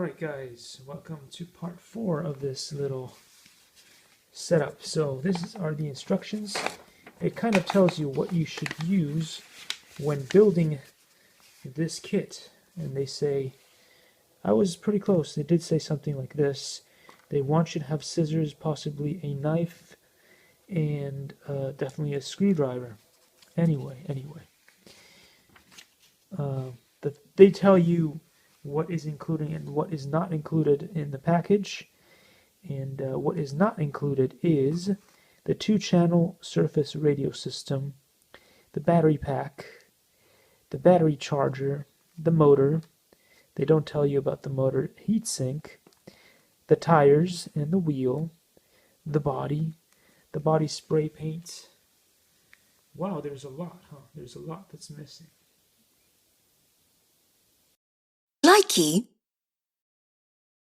Alright guys, welcome to part 4 of this little setup. So are the instructions. It kind of tells you what you should use when building this kit. And they say, I was pretty close, they did say something like this. They want you to have scissors, possibly a knife, and definitely a screwdriver. Anyway. They tell you what is included and what is not included in the package. And what is not included is the 2-channel surface radio system, the battery pack, the battery charger, the motor. They don't tell you about the motor heatsink, the tires and the wheel, the body spray paint. Wow, there's a lot, huh? There's a lot that's missing. Likey